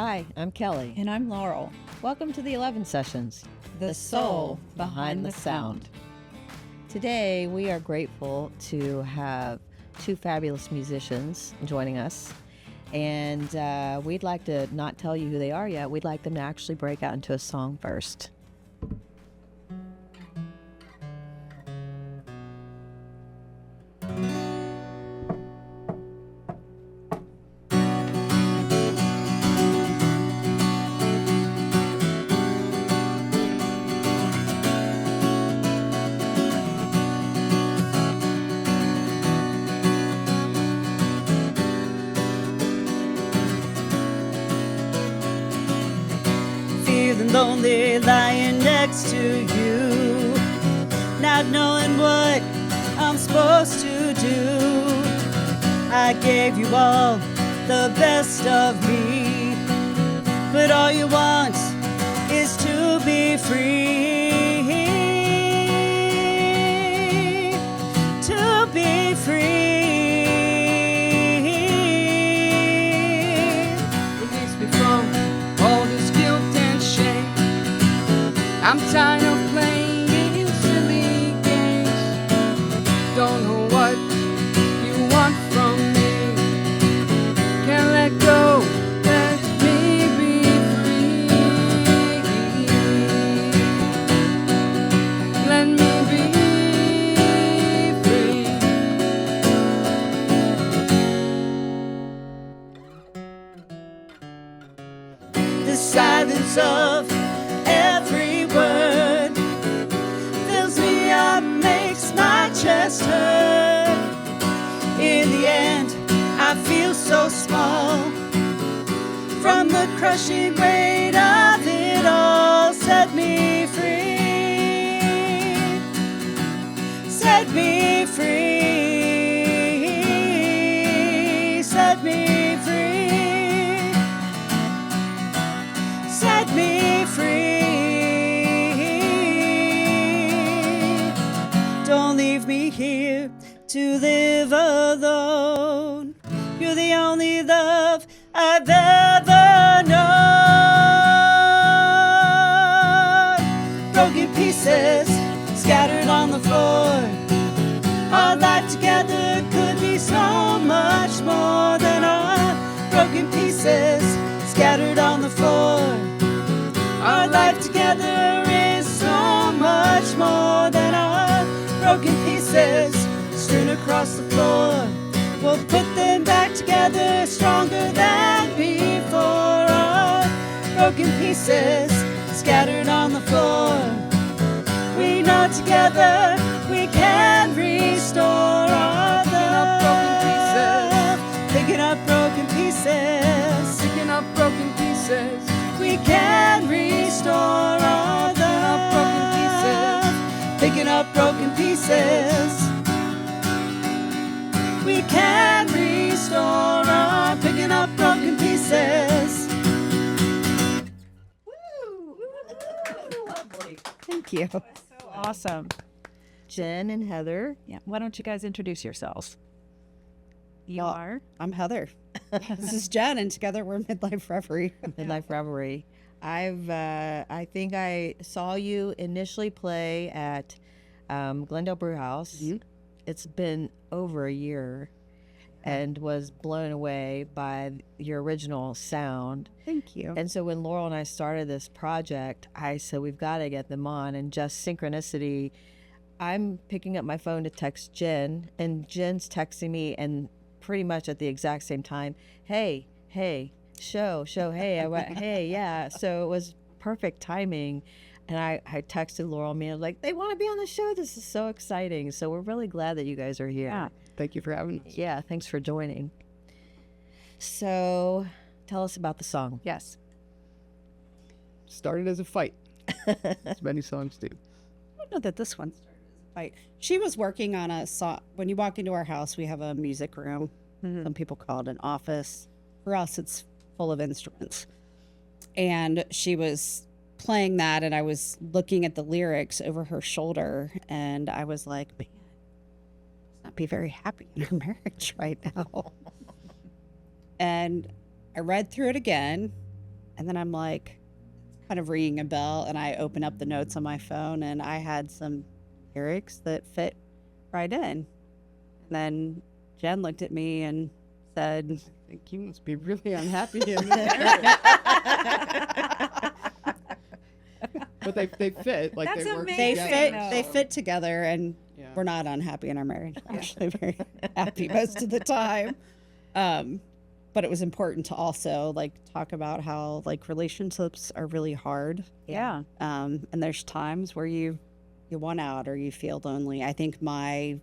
Hi, I'm Kelley. And I'm Laurel. Welcome to the 11 Sessions, The soul behind the sound. Today, we are grateful to have two fabulous musicians joining us. And we'd like to not tell you who they are yet. We'd like them to actually break out into a song first. Feeling lonely lying next to you, not knowing what I'm supposed to do. I gave you all the best of me, but all you want is to be free, to be free. Release me from all this guilt and shame. I'm tired of playing silly games. Don't know what you want from me. Can't let go, let me be free. Let me be free. The silence of every word fills me up, makes my chest hurt. In the end, I feel so small from the crushing weight of it all. Set me free, set me free, set me free, set me free. Don't leave me here to live alone. You're the only love I've ever known. Broken pieces scattered on the floor. Our life together could be so much more than our broken pieces scattered on the floor. Our life together is so much more than our broken pieces strewn across the floor. We'll put them back together stronger than before. Our broken pieces scattered on the floor. We know together we can restore our love. Picking up broken pieces. Picking up broken pieces. We can restore our love. Picking up broken pieces. We can restore our picking up broken pieces. Thank you. So awesome. Jen and Heather. Yeah. Why don't you guys introduce yourselves? You Well, are? I'm Heather. This is Jen, and together we're Midlife Reverie. Midlife Reverie. I think I saw you initially play at Glendale Brew House. Mhm. It's been over a year, and was blown away by your original sound. Thank you. And so when Laurel and I started this project, I said we've got to get them on. And just synchronicity, I'm picking up my phone to text Jen, and Jen's texting me, and pretty much at the exact same time, hey, show, hey, I went, hey, yeah. So it was perfect timing. And I texted Laurel, me, I was like, they want to be on the show. This is so exciting. So we're really glad that you guys are here. Yeah. Thank you for having us. Yeah, thanks for joining. So tell us about the song. Yes. Started as a fight, as many songs do. I don't know that this one started as a fight. She was working on a song. When you walk into our house, we have a music room. Mhm. Some people call it an office. For us, it's full of instruments. And she was playing that, and I was looking at the lyrics over her shoulder, and I was like, man, let's not be very happy in our marriage right now. And I read through it again, And then I'm like, kind of ringing a bell, and I open up the notes on my phone, and I had some lyrics that fit right in. And then Jen looked at me and said, I think you must be really unhappy in there. But they fit. Like That's they work they amazing. fit together. they fit together, and Yeah. we're not unhappy in our marriage. We're actually very happy most of the time. But it was important to also like talk about how like relationships are really hard. Yeah. And there's times where you want out or you feel lonely. I think my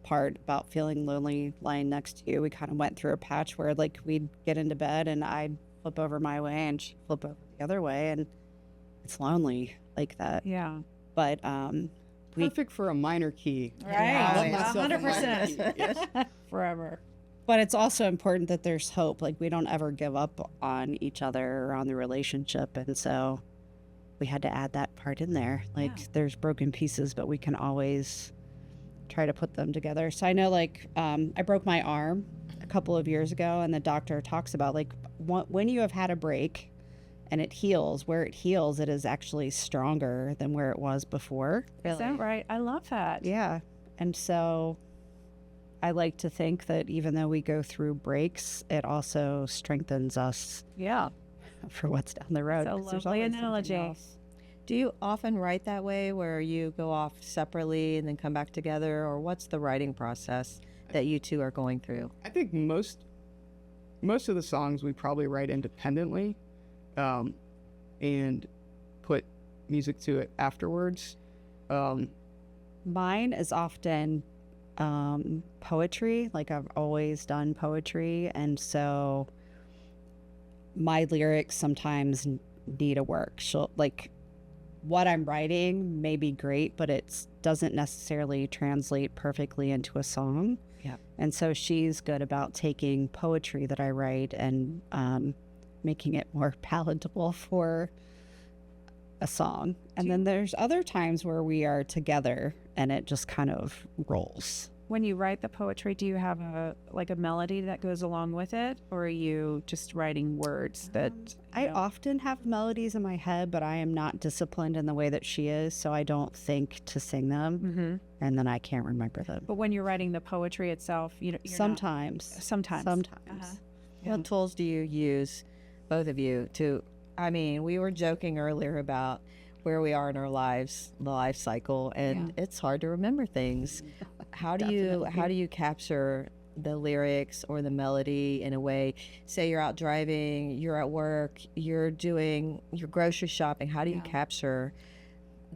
part about feeling lonely lying next to you, we kind of went through a patch where like we'd get into bed and I'd flip over my way and she'd flip over the other way, and it's lonely like that. Yeah. But we Perfect for a minor key. Right. Love myself a minor 100%. key. Yes. Forever. But it's also important that there's hope. Like, we don't ever give up on each other or on the relationship. And so we had to add that part in there. Like, there's broken pieces, but we can always try to put them together. So I know, like, I broke my arm a couple of years ago, and the doctor talks about, like, when you have had a break and it heals, where it heals, it is actually stronger than where it was before. Is that right? I love that. Yeah. And so I like to think that even though we go through breaks, it also strengthens us Yeah. for what's down the road. It's a 'cause there's lovely always something analogy. else. Do you often write that way where you go off separately and then come back together, or what's the writing process that you two are going through? I think most of the songs we probably write independently, and put music to it afterwards. Mine is often poetry. Like, I've always done poetry. And so my lyrics sometimes need a work. Like, what I'm writing may be great, but it doesn't necessarily translate perfectly into a song. Yeah. And so she's good about taking poetry that I write and making it more palatable for a song. And then there's other times where we are together and it just kind of rolls. When you write the poetry, do you have a melody that goes along with it, or are you just writing words that I often have melodies in my head, but I am not disciplined in the way that she is, so I don't think to sing them, and then I can't remember them. But when you're writing the poetry itself, you're Sometimes. Sometimes. What tools do you use, both of you, to, I mean, we were joking earlier about where we are in our lives, the life cycle, and it's hard to remember things. How do you capture the lyrics or the melody in a way? Say you're out driving, you're at work, you're doing your grocery shopping. How do you capture?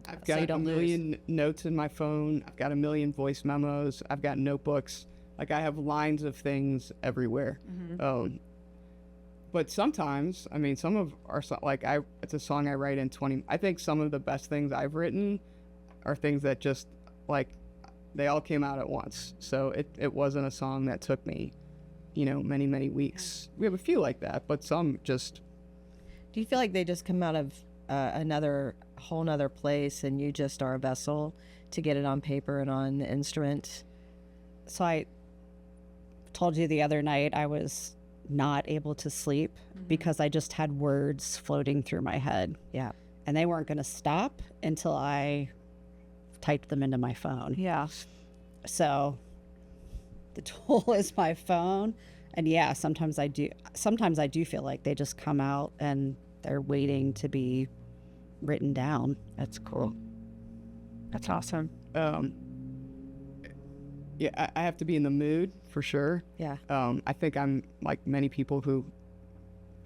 I've So you got a don't lose. million notes in my phone. I've got a million voice memos. I've got notebooks. Like, I have lines of things everywhere. But sometimes, I mean, some of our it's a song I write in 20. I think some of the best things I've written are things that just like they all came out at once. So it wasn't a song that took me, many, many weeks. We have a few like that, but some just. Do you feel like they just come out of another whole nother place, and you just are a vessel to get it on paper and on the instrument? So I told you the other night I was not able to sleep because I just had words floating through my head. Yeah. And they weren't going to stop until I typed them into my phone. Yeah. So the tool is my phone. And yeah, sometimes I do feel like they just come out and they're waiting to be written down. That's cool. That's awesome. Yeah, I have to be in the mood for sure. Yeah. I think I'm like many people who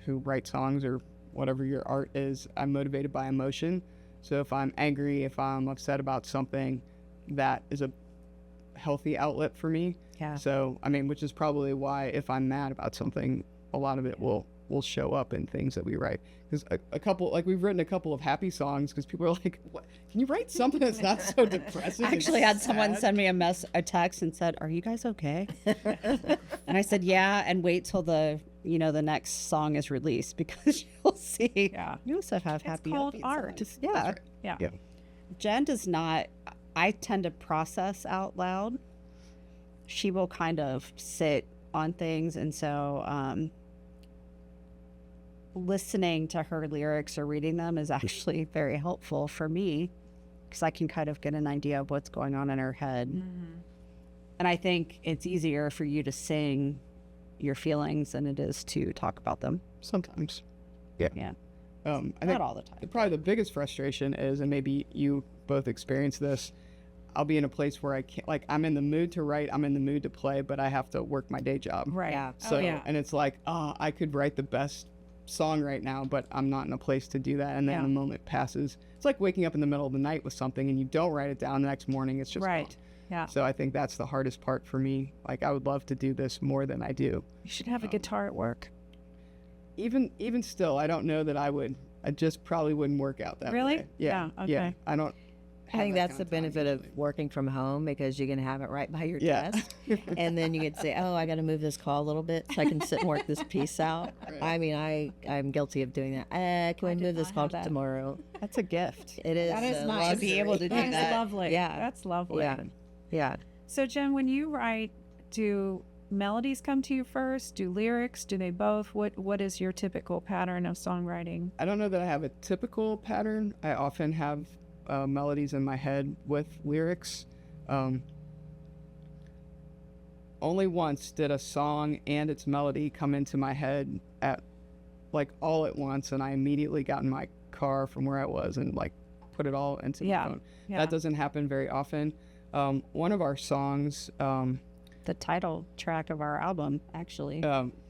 write songs or whatever your art is. I'm motivated by emotion. So if I'm angry, if I'm upset about something, that is a healthy outlet for me. Yeah. So I mean, which is probably why if I'm mad about something, a lot of it will show up in things that we write. Because a couple, like, we've written a couple of happy songs because people are like, "What? Can you write something that's not so depressing?" I actually had someone send me a text and said, "Are you guys okay?" And I said, "Yeah," and wait till the next song is released because you'll see. Yeah. You also have happy. It's called upbeat art. songs. Yeah. Yeah. Yeah. Jen does not. I tend to process out loud. She will kind of sit on things, and so listening to her lyrics or reading them is actually very helpful for me because I can kind of get an idea of what's going on in her head. And I think it's easier for you to sing your feelings than it is to talk about them. Sometimes. Yeah. I Not think all the time. probably the biggest frustration is, and maybe you both experience this, I'll be in a place where I can't, like, I'm in the mood to write, I'm in the mood to play, but I have to work my day job. Right. Yeah. So, yeah. and it's like, I could write the best song right now, but I'm not in a place to do that. And then Yeah. the moment passes. It's like waking up in the middle of the night with something and you don't write it down the next morning. It's just Right. gone. Yeah. So I think that's the hardest part for me. Like, I would love to do this more than I do. You should have a guitar at work. Even still, I don't know that I would. I just probably wouldn't work out that Really? way. Yeah. Yeah, okay. I don't. I think that's the benefit of working from home because you can have it right by your Yeah. desk. And then you can say, oh, I got to move this call a little bit so I can sit and work this piece out. Right. I mean, I'm guilty of doing that. Can we move this call to tomorrow? That's a gift. It is. That is a nice to be able to do luxury. That's that. lovely. Yeah. That's lovely. Yeah. Yeah. So, Jen, when you write, do melodies come to you first? Do lyrics? Do they both? What is your typical pattern of songwriting? I don't know that I have a typical pattern. I often have melodies in my head with lyrics. Only once did a song and its melody come into my head at like all at once, and I immediately got in my car from where I was and like put it all into Yeah. my phone. Yeah. That doesn't happen very often. One of our songs, The title track of our album, actually.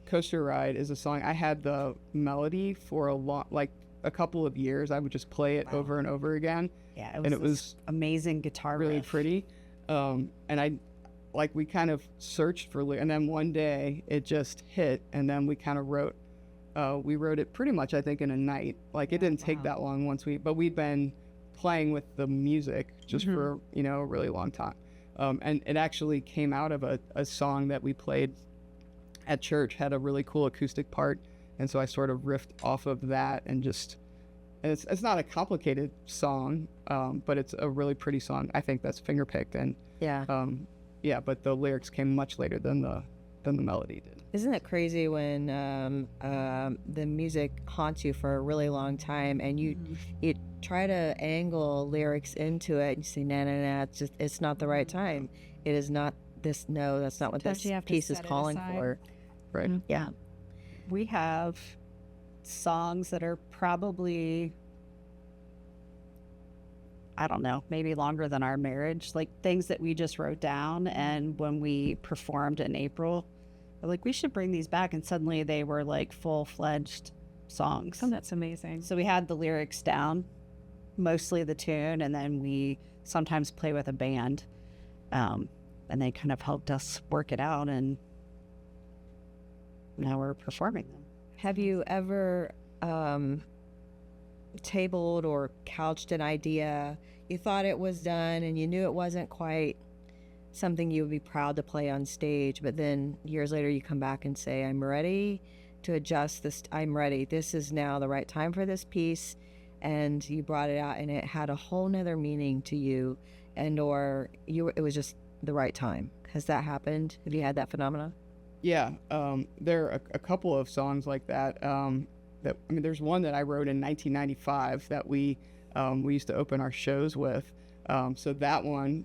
Coaster Ride, is a song I had the melody for a couple of years. I would just play it over and over again. Yeah, and it this was amazing guitar really riff. pretty. And we kind of searched for and then one day it just hit, and then we kind of wrote it pretty much, I think, in a night. Like, it didn't take that long but we'd been playing with the music just for a really long time. And it actually came out of a song that we played at church, had a really cool acoustic part, and so I sort of riffed off of that and it's not a complicated song, but it's a really pretty song. I think that's fingerpicked, and but the lyrics came much later than the melody did. Isn't it crazy when the music haunts you for a really long time and you try to angle lyrics into it and you say, no, it's not the right time. It is not this. No, that's not what Sometimes this you have to piece is set it calling aside. for. Right. Yeah. We have songs that are probably, I don't know, maybe longer than our marriage, like things that we just wrote down. And when we performed in April, we're like, we should bring these back. And suddenly they were like full-fledged songs. Oh, that's amazing. So we had the lyrics down, mostly the tune, and then we sometimes play with a band. And they kind of helped us work it out, and now we're performing them. Have you ever tabled or couched an idea? You thought it was done and you knew it wasn't quite something you would be proud to play on stage, but then years later you come back and say, I'm ready to adjust this. I'm ready. This is now the right time for this piece. And you brought it out and it had a whole nother meaning to you, it was just the right time. Has that happened? Have you had that phenomena? Yeah, there are a couple of songs like that. There's one that I wrote in 1995 that we used to open our shows with. So that one,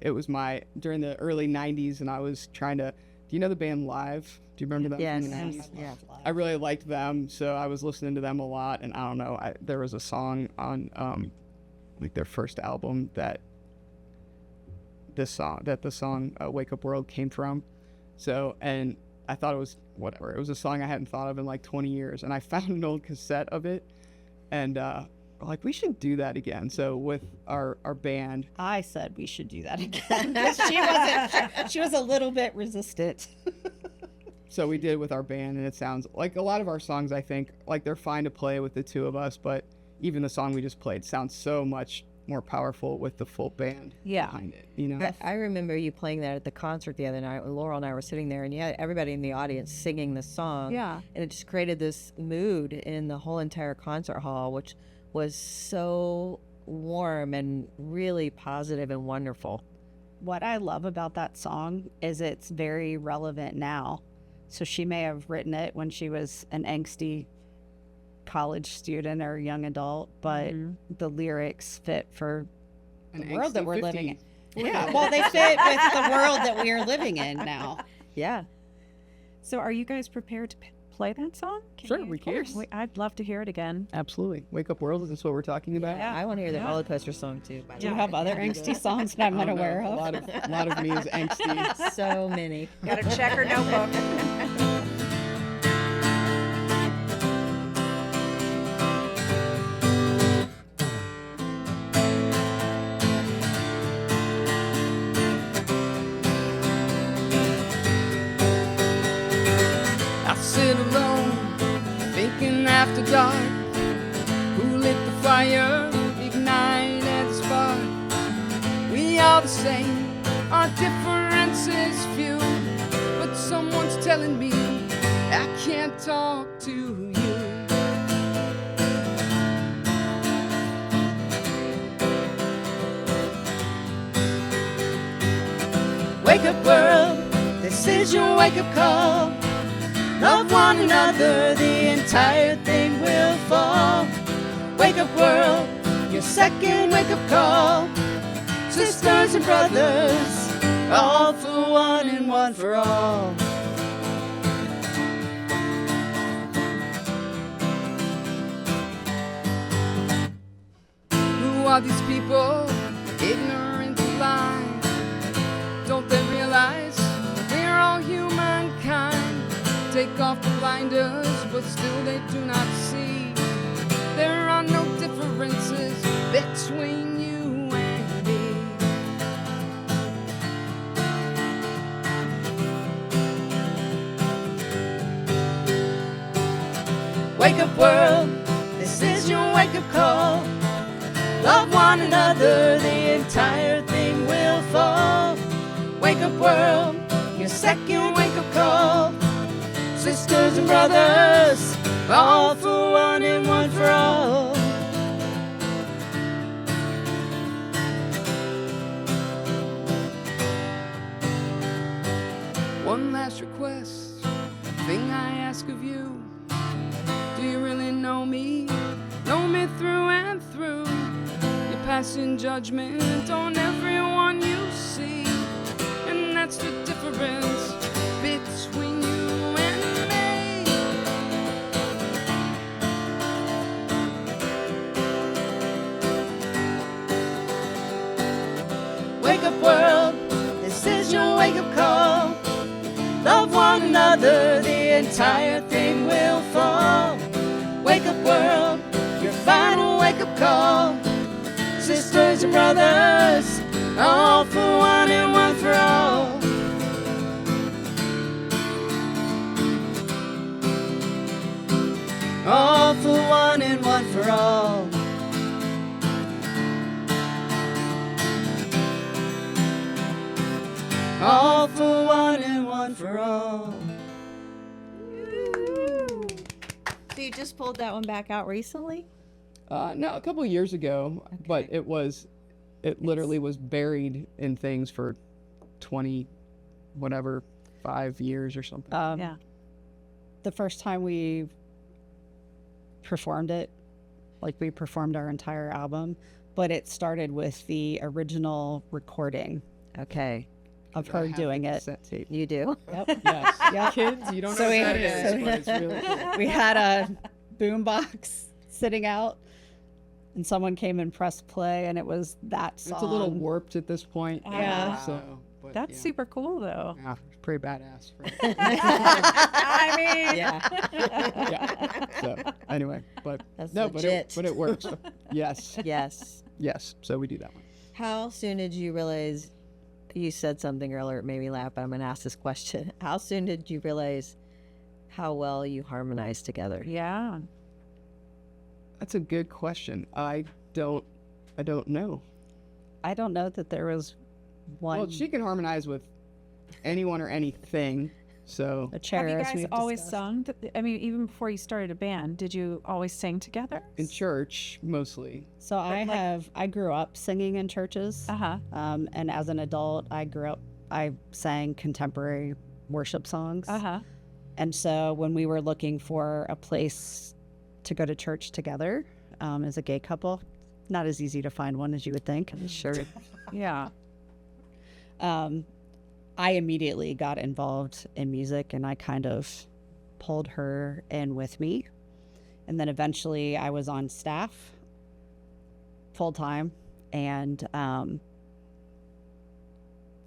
it was during the early 90s, and I was trying to. Do you know the band Live? Do you remember them? Yes. From the 90s? Yeah. I really liked them, so I was listening to them a lot. And I don't know, there was a song on their first album that the song Wake Up World came from. So, and I thought it was whatever. It was a song I hadn't thought of in like 20 years. And I found an old cassette of it, and we should do that again. So with our band. I said we should do that again. She was a little bit resistant. So we did with our band, and it sounds like a lot of our songs, I think, like they're fine to play with the two of us, but even the song we just played sounds so much more powerful with the full band behind it, I remember you playing that at the concert the other night when Laurel and I were sitting there, and you had everybody in the audience singing the song. Yeah. And it just created this mood in the whole entire concert hall, which was so warm and really positive and wonderful. What I love about that song is it's very relevant now. So she may have written it when she was an angsty college student or young adult, but the lyrics fit for the world that we're living in. Yeah, well, they fit with the world that we are living in now. Yeah. So are you guys prepared to play that song? Sure, we can. I'd love to hear it again. Absolutely. Wake Up World, is this what we're talking about? Yeah. I want to hear the roller coaster song too. By Do the you way. have other angsty songs that I'm unaware A of? lot of me is angsty. So many. Got to check her notebook. I sit alone, thinking after dark. Who lit the fire, ignited the spark? We are the same, our differences few. But someone's telling me I can't talk to you. Wake up world, this is your wake up call. Love one another, the entire thing will fall. Wake up world, your second wake up call. Sisters and brothers, all for one and one for all. Who are these people, ignorant and blind? Don't they realize we're all humankind? Take off the blinders, but still they do not see. There are no differences between you and me. Wake up world, this is your wake up call. Love one another, the entire thing will fall. Wake up world, your second wake up call. Sisters and brothers, all for one and one for all. One last request, thing I ask of you. Do you really know me? Know me through and through? You're passing judgment on everyone you see. And that's the difference between you and me. Wake up world, this is your wake up call. Love one another, the entire thing will fall. Wake up world, your final wake up call. Sisters and brothers, all for one and one for all. All for one and one for all. All for one and one for all. So you just pulled that one back out recently? No, a couple of years ago, but it literally was buried in things for 20, whatever, 5 years or something. Yeah. The first time we performed it, like we performed our entire album, but it started with the original recording Okay. of her doing it. Cassette tape. You do? Yep. Yes. Yep. Kids, you don't So know we- what that is, so- but it's really cool. We had a boombox sitting out, and someone came and pressed play, and it was that song. It's a little warped at this point. Yeah. So, but That's yeah. super cool, though. Yeah, it's pretty badass. Right? I mean, Yeah. Yeah. So anyway, but That's no, legit. but it works. Yes. Yes. Yes. So we do that one. How soon did you realize, you said something earlier, it made me laugh, but I'm going to ask this question. How soon did you realize how well you harmonize together? yeah. That's a good question. I don't know. I don't know that there was one. Well, she can harmonize with anyone or anything. So a chair, Have you as guys we've always discussed. sung? I mean, even before you started a band, did you always sing together? in church mostly. So I grew up singing in churches, Uh-huh. and as an adult, I sang contemporary worship songs. Uh-huh. And so when we were looking for a place to go to church together as a gay couple, not as easy to find one as you would think. Sure. Yeah. I immediately got involved in music, and I kind of pulled her in with me. And then eventually I was on staff full time, and I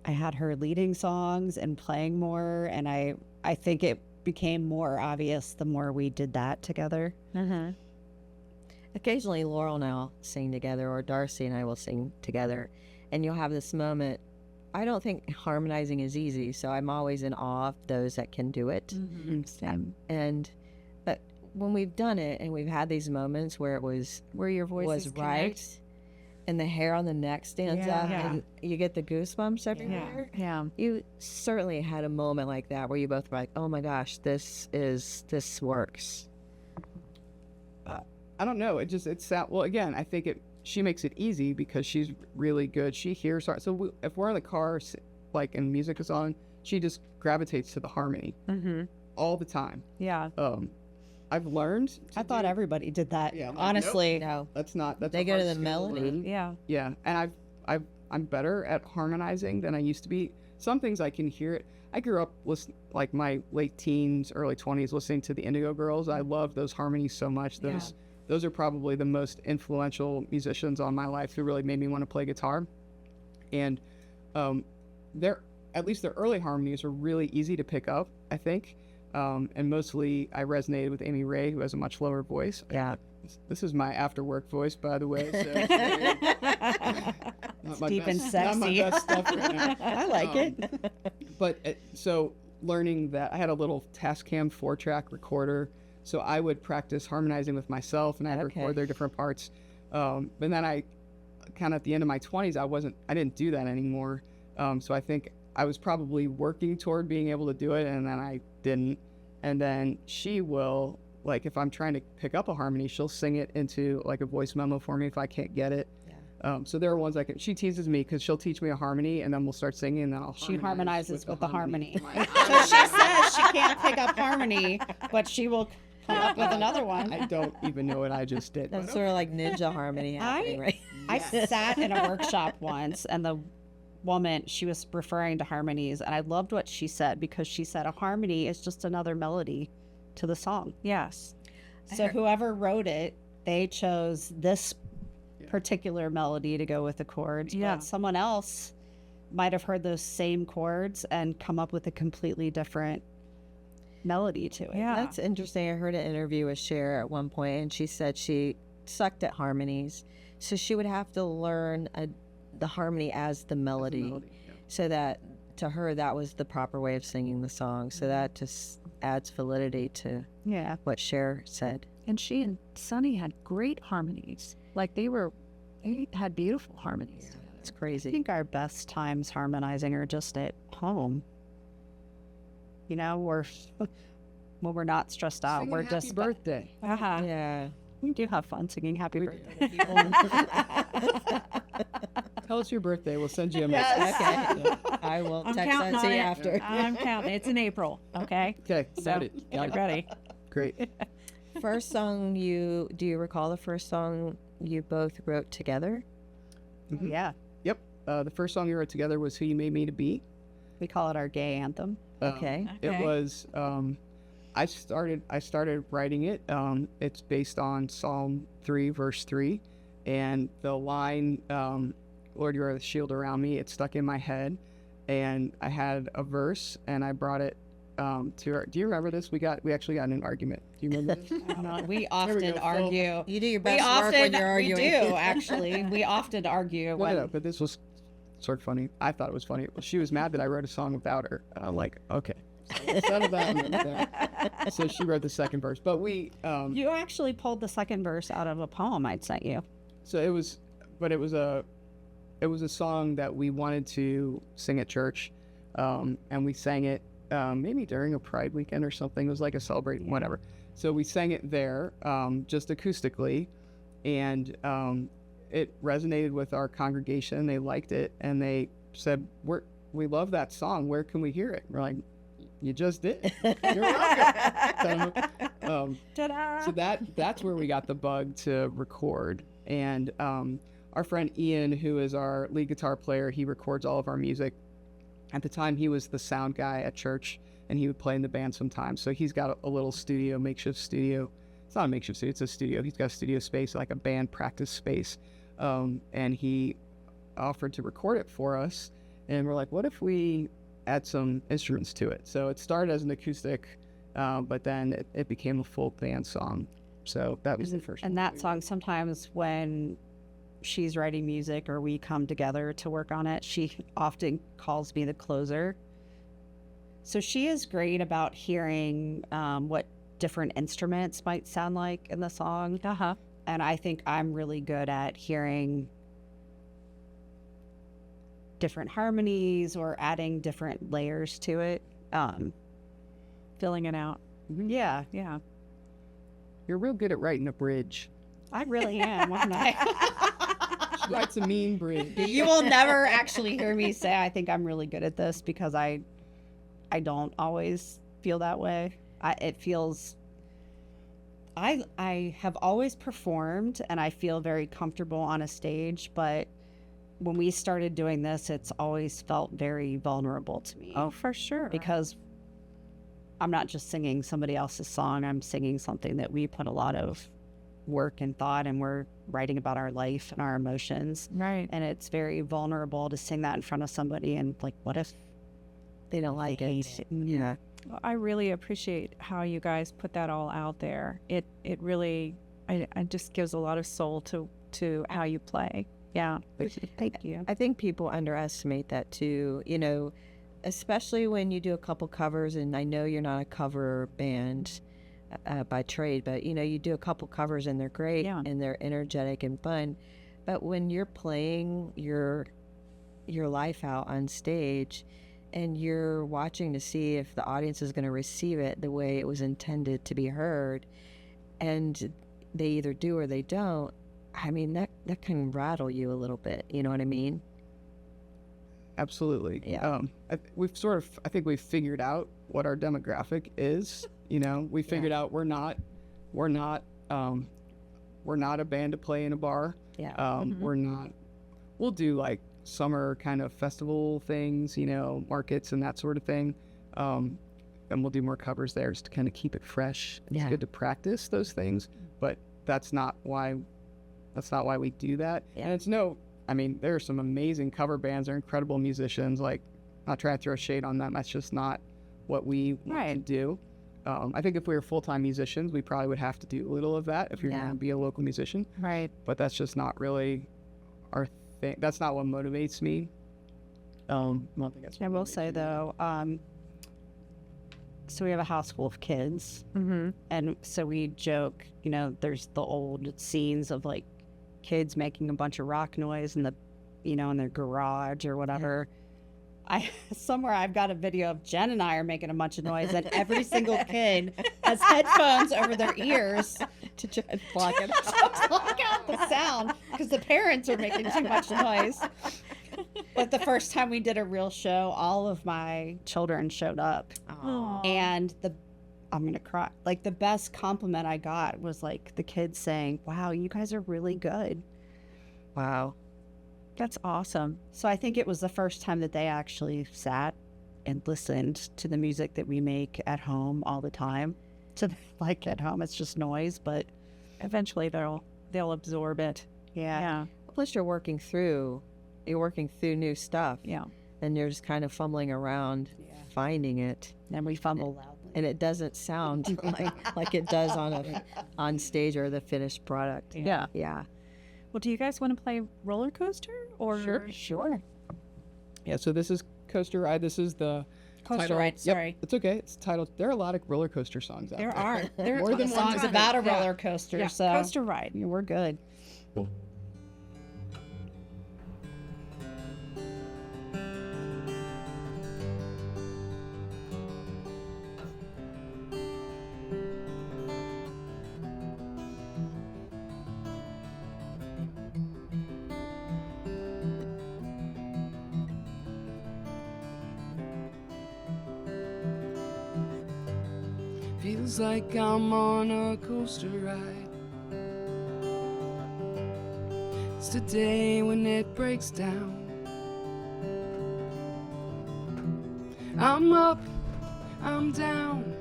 had her leading songs and playing more, and I think it became more obvious the more we did that together. Mm-hmm. Occasionally, Laurel and I'll sing together, or Darcy and I will sing together, and you'll have this moment. I don't think harmonizing is easy, so I'm always in awe of those that can do it. But when we've done it and we've had these moments where it was Where your voices was right, connect. and the hair on the neck stands up, Yeah. and you get the goosebumps everywhere. Yeah. You certainly had a moment like that where you both were like, "Oh my gosh, this works." I don't know. It's well, again, I think she makes it easy because she's really good. She hears her. So if we're in the car, like, and music is on, she just gravitates to the harmony Mm-hmm. all the time. Yeah. I've learned. I thought everybody did that. Yeah, I'm like, honestly. No, That's they a go to hard the skill to melody. learn. Yeah. Yeah, and I'm better at harmonizing than I used to be. Some things I can hear it. I grew up like my late teens, early 20s, listening to the Indigo Girls. I love those harmonies so much. Those are probably the most influential musicians on my life who really made me want to play guitar. And at least their early harmonies are really easy to pick up, I think. And mostly I resonated with Amy Ray, who has a much lower voice. Yeah. This is my after work voice, by the way. So It's deep and Not my sexy. best stuff right now. I like it. But so learning that, I had a little Tascam 4-track recorder, so I would practice harmonizing with myself, and I'd Okay. record their different parts. But then I kind of at the end of my 20s, I didn't do that anymore. So I think I was probably working toward being able to do it, and then I didn't. And then she will, like, if I'm trying to pick up a harmony, she'll sing it into like a voice memo for me if I can't get it. So there are ones she teases me because she'll teach me a harmony, and then we'll start singing, and then She harmonizes with the harmony. My So she says she can't pick up harmony, but she will come up with another one. I don't even know what I just did. That's sort of like ninja harmony happening, right? I sat in a workshop once, and the woman, she was referring to harmonies, and I loved what she said, because she said a harmony is just another melody to the song. Yes. So whoever wrote it, they chose this particular melody to go with the chords. Yeah. But someone else might have heard those same chords and come up with a completely different melody to it. Yeah. That's interesting. I heard an interview with Cher at one point, and she said she sucked at harmonies, so she would have to learn the harmony as the melody, so that to her that was the proper way of singing the song. So that just adds validity to Yeah. what Cher said. And she and Sonny had great harmonies. Like they had beautiful harmonies. It's I crazy. think our best times harmonizing are just at home. You know, when we're not stressed out, Singing we're happy just birthday. Uh-huh. Yeah. we do have fun singing happy birthday to people. Tell us your birthday. We'll send you a message. Okay. I will I'm text counting that to on you it. after. I'm counting. It's in April. Okay. Okay, So got it. get ready. Great. First song do you recall the first song you both wrote together? Mhm. Yeah, Yep. The first song we wrote together was "Who You Made Me to Be." we call it our gay anthem. Okay. It Okay. was. I started writing it. It's based on Psalm 3, verse 3, and the line, "Lord, you are the shield around me." It stuck in my head, and I had a verse, and I brought it to her. Do you remember this? We actually got in an argument. Do you remember this? We we often go, Phil. argue. You do your We best work often when you're arguing. we do actually. We often argue when No, but this was sort of funny. I thought it was funny. She was mad that I wrote a song about her. And I'm like, okay. So settle down there. So she wrote the second verse. But we, you actually pulled the second verse out of a poem I'd sent you. so it was a song that we wanted to sing at church. And we sang it maybe during a Pride weekend or something. It was like a celebration, whatever. So we sang it there, just acoustically. And it resonated with our congregation. They liked it, and they said, we love that song. Where can we hear it? We're like, You just did. You're welcome. Ta-da! So that's where we got the bug to record. And our friend Ian, who is our lead guitar player, he records all of our music. At the time, he was the sound guy at church, and he would play in the band sometimes. So he's got a little studio, makeshift studio. It's not a makeshift studio, it's a studio. He's got a studio space, like a band practice space. And he offered to record it for us. And we're like, what if we add some instruments to it? So it started as an acoustic, but then it became a full band song. So that was the first one. And that song, sometimes when she's writing music or we come together to work on it, she often calls me the closer. So she is great about hearing what different instruments might sound like in the song. Uh-huh. And I think I'm really good at hearing different harmonies or adding different layers to it. Filling it out. Yeah, Yeah. You're real good at writing a bridge. I really am, aren't I? She writes a mean bridge. You will never actually hear me say I think I'm really good at this, because I don't always feel that way. I have always performed and I feel very comfortable on a stage, but when we started doing this, it's always felt very vulnerable to me. Oh, for sure. Because I'm not just singing somebody else's song, I'm singing something that we put a lot of work and thought, and we're writing about our life and our emotions. Right. And it's very vulnerable to sing that in front of somebody, and like, what if They don't like hate it. it? Yeah. Well, I really appreciate how you guys put that all out there. It really, it just gives a lot of soul to how you play. Yeah. Thank you. I think people underestimate that too, you know, especially when you do a couple covers, and I know you're not a cover band by trade, but you know, you do a couple covers and they're great, Yeah. and they're energetic and fun. But when you're playing your life out on stage and you're watching to see if the audience is going to receive it the way it was intended to be heard, and they either do or they don't, I mean, that can rattle you a little bit. You know what I mean? Absolutely. Yeah. I think we've figured out what our demographic is. You know, we figured out we're not a band to play in a bar. Yeah. We'll do like summer kind of festival things, you know, markets and that sort of thing. And we'll do more covers there just to kind of keep it fresh. It's Yeah. good to practice those things, but that's not why we do that. Yeah. And I mean, there are some amazing cover bands. They're incredible musicians. Like, not trying to throw shade on them. That's just not what we want to do. I think if we were full-time musicians, we probably would have to do a little of that if you're Yeah. going to be a local musician. Right. But that's just not really our thing. That's not what motivates me. I don't think that's what I will motivates say me. though, so we have a house full of kids, Mm-hmm. and so we joke, you know, there's the old scenes of like kids making a bunch of rock noise in their garage or whatever. Somewhere I've got a video of Jen and I are making a bunch of noise, and every single kid has headphones over their ears to try and block out the sound, because the parents are making too much noise. But the first time we did a real show, all of my children showed up, and I'm gonna cry. Like, the best compliment I got was like the kids saying, "Wow, you guys are really good." Wow. That's awesome. So I think it was the first time that they actually sat and listened to the music that we make at home all the time. So like at home, it's just noise, but Eventually they'll absorb it. yeah. Yeah. Plus, you're working through new stuff, Yeah. and you're just kind of fumbling around finding it, Then we fumble loudly. and it doesn't sound like it does on stage or the finished product. Yeah. Yeah. Well, do you guys want to play roller coaster or Sure. Yeah, so this is Coaster Ride. This is the Coaster title. Ride, Yep, sorry. it's okay. It's titled. There are a lot of roller coaster songs out there. There are. There More than The one song's time. about a Yeah. roller coaster, Yeah. so Coaster Ride. yeah, we're good. Feels like I'm on a coaster ride. It's the day when it breaks down. I'm up, I'm down,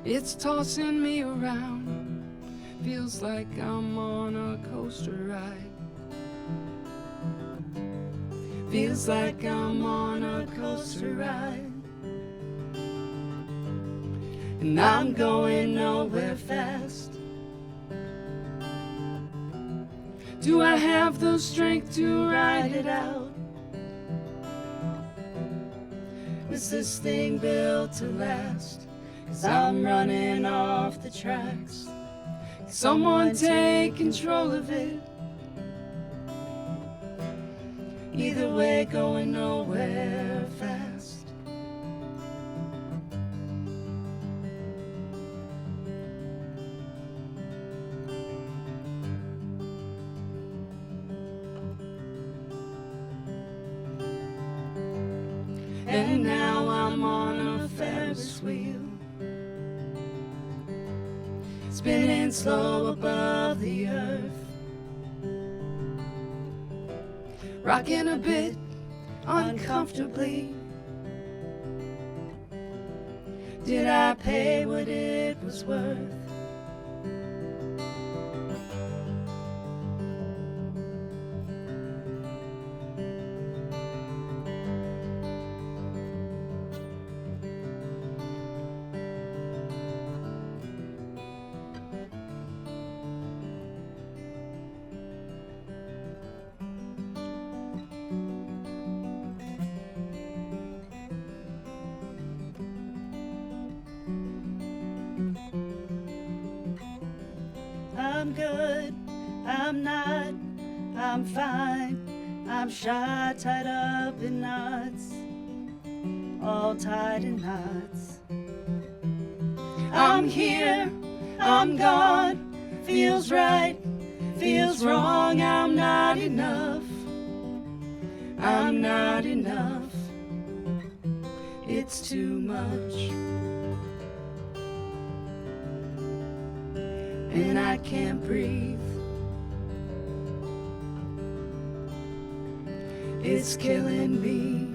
it's tossing me around. Feels like I'm on a coaster ride. Feels like I'm on a coaster ride. And I'm going nowhere fast. Do I have the strength to ride it out? Is this thing built to last? 'Cause I'm running off the tracks. Someone take control of it. Either way, going nowhere fast. And now I'm on a Ferris wheel, spinning slow above the earth, rocking a bit uncomfortably. Did I pay what it was worth? I'm good, I'm not, I'm fine. I'm shy, tied up in knots, all tied in knots. I'm here, I'm gone, feels right, feels wrong. I'm not enough, I'm not enough. It's too much, and I can't breathe. It's killing me.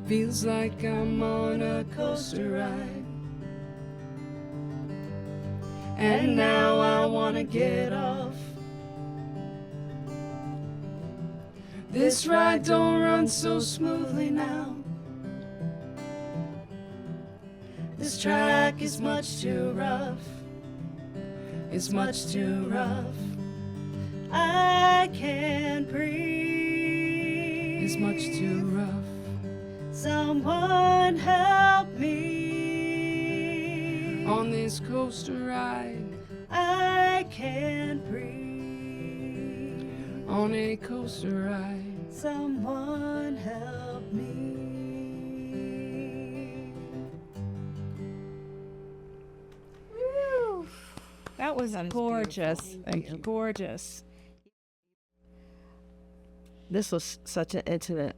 Feels like I'm on a coaster ride, and now I wanna get off. This ride don't run so smoothly now. This track is much too rough. It's much too rough. I can't breathe. It's much too rough. Someone help me on this coaster ride. I can't breathe on a coaster ride. Someone help me. That was gorgeous. Thank you. Gorgeous. This was such an intimate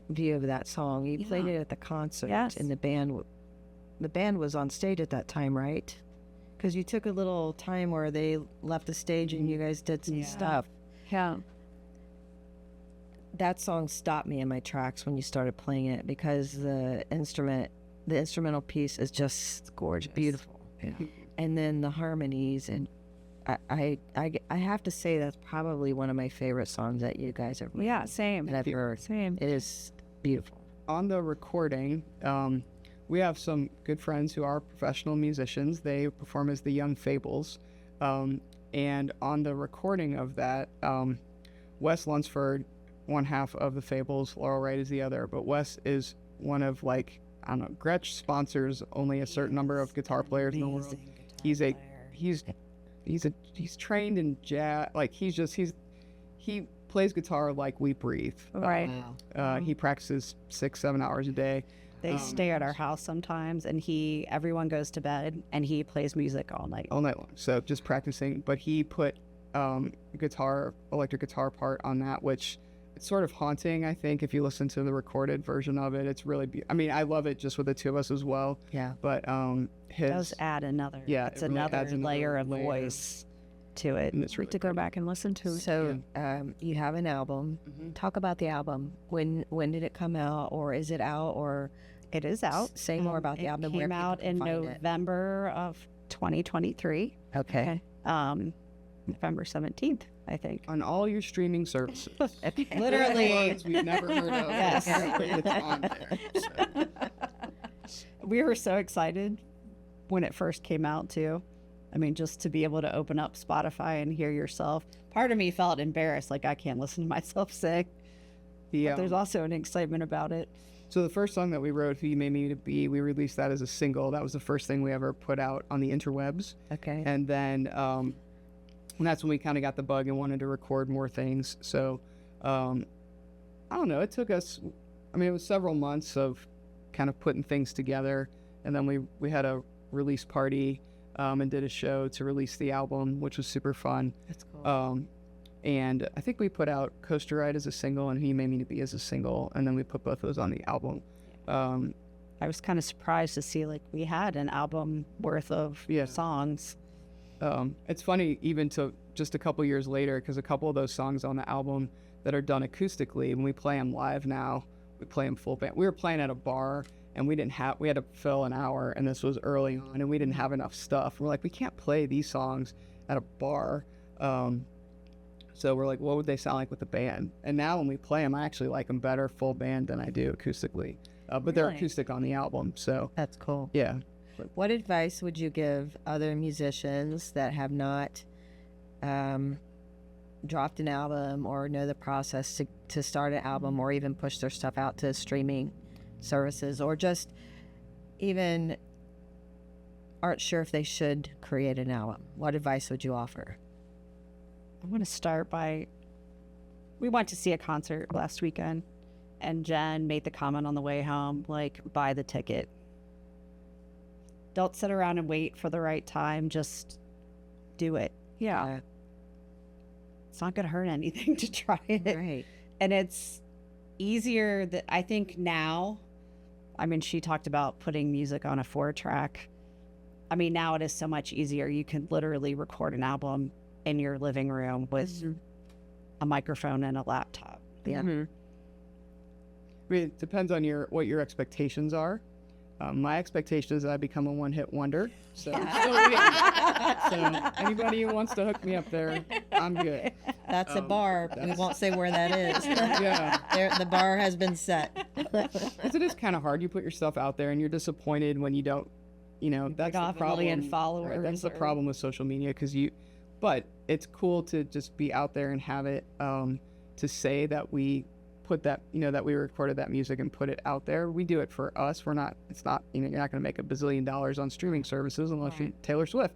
view of that song. You played it at the concert, Yes. and the band was on stage at that time, right? Because you took a little time where they left the stage and you guys did some stuff. Yeah. That song stopped me in my tracks when you started playing it, because the instrumental piece is just gorgeous, beautiful. Yeah. And then the harmonies, and I have to say that's probably one of my favorite songs that you guys have written, Yeah, same. that I've heard. Same. It is beautiful. On the recording, we have some good friends who are professional musicians. They perform as the Young Fables. And on the recording of that, Wes Lunsford, one half of the Fables, Laurel Wright is the other. But Wes is one of, like, I don't know, Gretsch sponsors only a certain number of guitar players in the world. He's trained in jazz. Like, he plays guitar like we breathe. Right. He practices 6-7 hours a day. They stay at our house sometimes, and everyone goes to bed, and he plays music all night. All night long. So just practicing. But he put electric guitar part on that, which it's sort of haunting, I think, if you listen to the recorded version of it. It's really I mean, I love it just with the two of us as well. Yeah. But It does add another. Yeah, It's it really another adds another layer of layer. voice to it. and it's We really have to go back and listen to it. So you have an album. Mhm. Talk about the album. When did it come out, or is it out, or It is out. say more about the album? It Where came out in people can find it. November of 2023. Okay. November 17th, I think. on all your streaming services. Literally. Ones we've never heard of. Yes. It's on there. So. We were so excited when it first came out too. I mean, just to be able to open up Spotify and hear yourself. Part of me felt embarrassed, like I can't listen to myself sing. But there's also an excitement about it. So the first song that we wrote, Who You Made Me to Be, we released that as a single. That was the first thing we ever put out on the interwebs. Okay. And then and that's when we kind of got the bug and wanted to record more things. So I don't know, it took us, I mean, it was several months of kind of putting things together. And then we had a release party and did a show to release the album, which was super fun. That's cool. And I think we put out Coaster Ride as a single and Who You Made Me to Be as a single. And then we put both those on the album. I was kind of surprised to see like we had an album worth of Yeah. songs. It's funny even to just a couple years later, because a couple of those songs on the album that are done acoustically, when we play them live now, we play them full band. We were playing at a bar and we had to fill an hour, and this was early on, and we didn't have enough stuff. We're like, we can't play these songs at a bar. So we're like, what would they sound like with the band? And now when we play them, I actually like them better full band than I do acoustically. But they're Really? acoustic on the album, so That's cool. yeah. What advice would you give other musicians that have not dropped an album or know the process to start an album or even push their stuff out to streaming services, or just even aren't sure if they should create an album? What advice would you offer? I want to start by, we went to see a concert last weekend, and Jen made the comment on the way home, like, buy the ticket. Don't sit around and wait for the right time. Just do it. Yeah. It's not going to hurt anything to try it. Right. And it's easier that I think now. I mean, she talked about putting music on a 4-track. I mean, now it is so much easier. You can literally record an album in your living room with a microphone and a laptop. Yeah. I mean, it depends on what your expectations are. My expectation is that I become a one-hit wonder. So, so anybody who wants to hook me up there, I'm good. That's a bar. We won't say where that is. Yeah. The bar has been set. Because it is kind of hard. You put yourself out there and you're disappointed when you don't, that's the off a million problem. followers Right, that's the or- problem with social media but it's cool to just be out there and have it, to say that we put that, that we recorded that music and put it out there. We do it for us. You're not going to make $1 bazillion on streaming services unless you're Taylor Swift.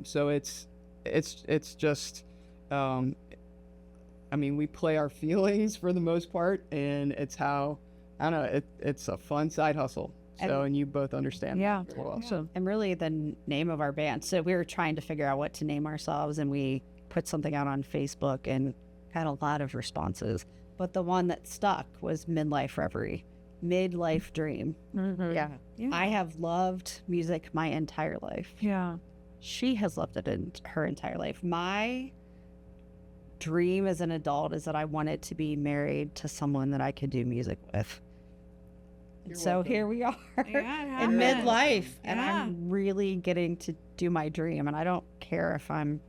So it's just, I mean, we play our feelings for the most part, and it's how, I don't know, it's a fun side hustle. So, and you both understand Yeah. that very well. So And really the name of our band. So we were trying to figure out what to name ourselves, and we put something out on Facebook and had a lot of responses. But the one that stuck was Midlife Reverie, Midlife Dream. Yeah. Yeah. I have loved music my entire life. Yeah. She has loved it in her entire life. My dream as an adult is that I wanted to be married to someone that I could do music with. You're So welcome. here we are Yeah, it in happens. midlife, and Yeah. I'm really getting to do my dream. And I don't care if I'm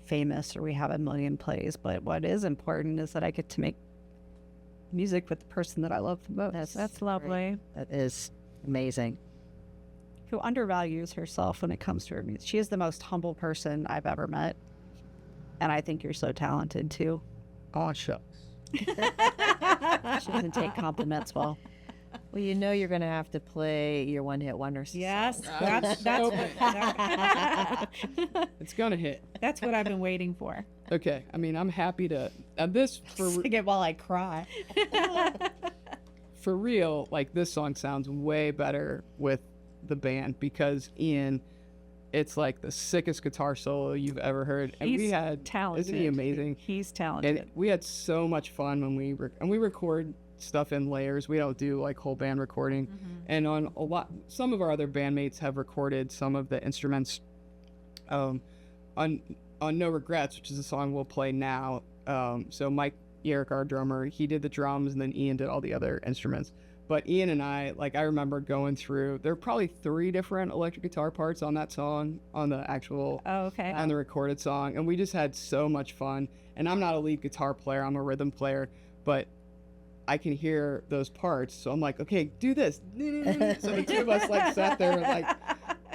famous or we have 1 million plays, but what is important is that I get to make music with the person that I love the most. That's lovely. That is amazing. Who undervalues herself when it comes to her music. She is the most humble person I've ever met, and I think you're so talented too. Aw, shucks. She doesn't take compliments well. Well, you're going to have to play your one-hit wonder. Yes. song. It's going to hit. That's what I've been waiting for. Okay. I mean, I'm happy to, this Sing it while I cry. for real, like this song sounds way better with the band because Ian it's like the sickest guitar solo you've ever heard. And He's we had, talented. isn't he amazing? He's talented. And we had so much fun when we we record stuff in layers. We don't do like whole band recording. And on some of our other bandmates have recorded some of the instruments on No Regrets, which is a song we'll play now. So Mike Yerrick, our drummer, he did the drums, and then Ian did all the other instruments. But Ian and I, like, I remember going through, there are probably 3 different electric guitar parts on that song, on the actual, on the recorded song. And we just had so much fun. And I'm not a lead guitar player, I'm a rhythm player, but I can hear those parts. So I'm like, okay, do this. So the 2 of us like sat there and like,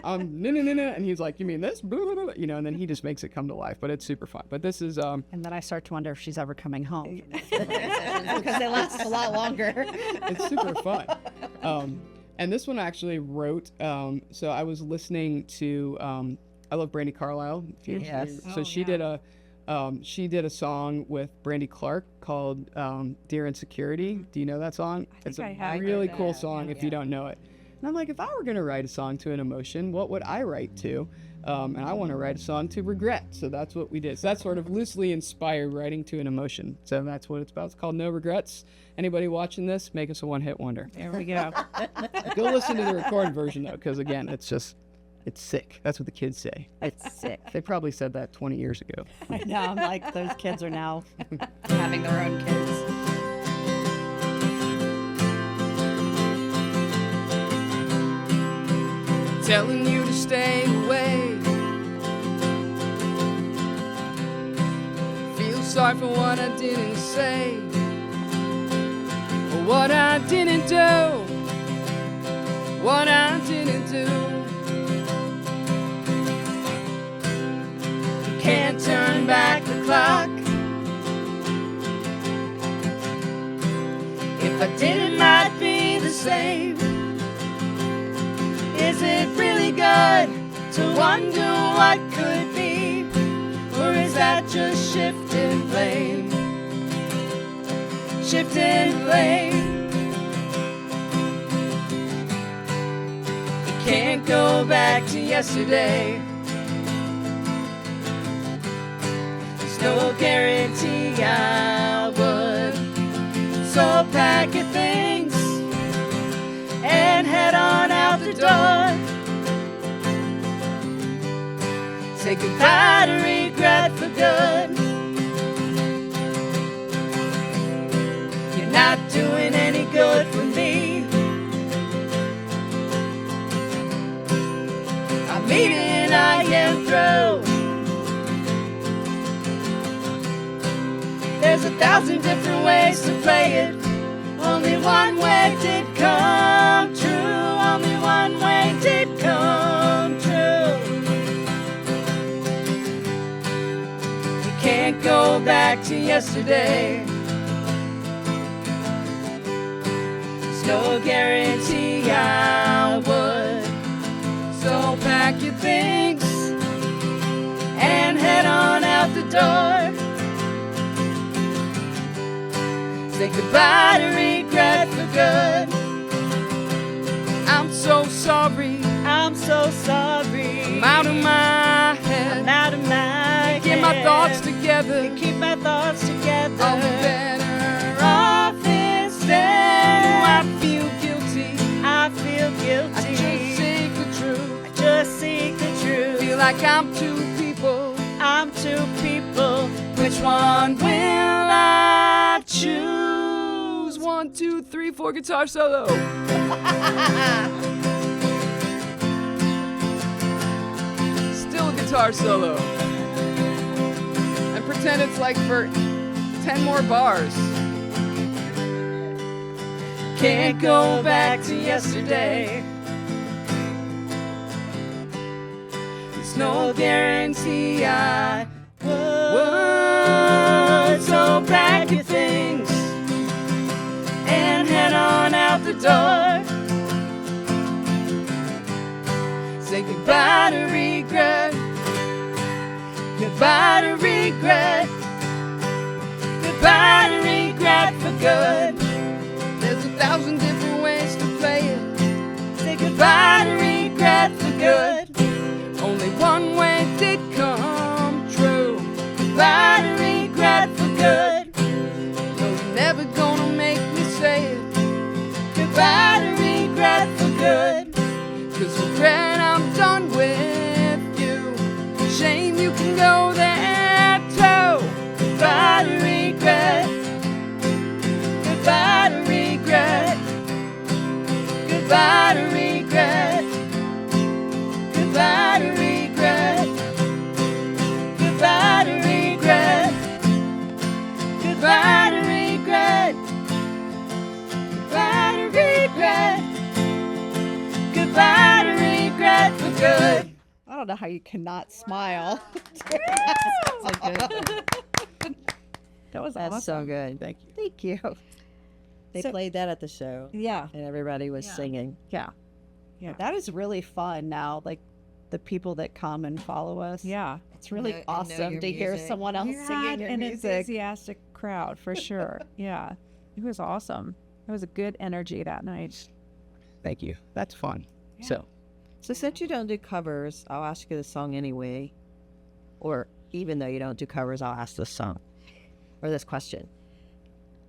and he's like, you mean this? You know, and then he just makes it come to life. But it's super fun. But this is And then I start to wonder if she's ever coming home because they last a lot longer. It's super fun. And this one I actually wrote. So I was listening to I love Brandi Carlile. Yes. So she did a song with Brandi Clark called Dear Insecurity. Do you know that song? It's I a have really heard cool that. song if you don't know it. And I'm like, if I were going to write a song to an emotion, what would I write to? And I want to write a song to regret. So that's what we did. So that's sort of loosely inspired writing to an emotion. So that's what it's about. It's called No Regrets. Anybody watching this, make us a one-hit wonder. There we go. Go listen to the recorded version, though, because, again, it's sick. That's what the kids say. It's sick. They probably said that 20 years ago. I know. I'm like, those kids are now having their own kids. Telling you to stay away. Feel sorry for what I didn't say, or what I didn't do, what I didn't do. You can't turn back the clock. If I did, it might be the same. Is it really good to wonder what could be? Or is that just shifting blame? Shifting blame. You can't go back to yesterday. There's no guarantee I would. So pack your things and head on out the door. Say goodbye to regret for good. You're not doing any good for me. I'm leaving, I am through. There's 1,000 different ways to play it. Only one way did come true. Only one way did come true. You can't go back to yesterday. There's no guarantee I would. So pack your things and head on out the door. Say goodbye to regret for good. I'm so sorry. I'm so sorry. I'm out of my head. I'm out of my head. Get my thoughts together. Keep my thoughts together. I'll be better off instead. I feel guilty. I feel guilty. I just seek the truth. I just seek the truth. Feel like I'm 2 people. I'm 2 people. Which one will I choose? 1, 2, 3, 4, guitar solo. Still a guitar solo. And pretend it's like for 10 more bars. Can't go back to yesterday. There's no guarantee I would. So pack your things and head on out the door. Say goodbye to regret. Goodbye to regret. Goodbye to regret for good. There's 1,000 different ways to play it. Say goodbye to regret for good. Only and you can go there too. Goodbye to regret. Goodbye to regret. Goodbye to regret. Goodbye to regret. Goodbye to regret. Goodbye to regret. Goodbye to regret. Goodbye to regret for good. I don't know how you cannot smile. That was That's awesome. so good. Thank you. Thank you. They So- played that at the show, Yeah. and everybody was singing. Yeah. That is really fun now. Like the people that come and follow us. Yeah. It's really Know- and know awesome your to hear music. someone else You had singing your an music. enthusiastic crowd for sure. Yeah. It was awesome. It was a good energy that night. Thank you. That's fun. So, So since you don't do covers, I'll ask you the song anyway. Or even though you don't do covers, I'll ask this song or this question.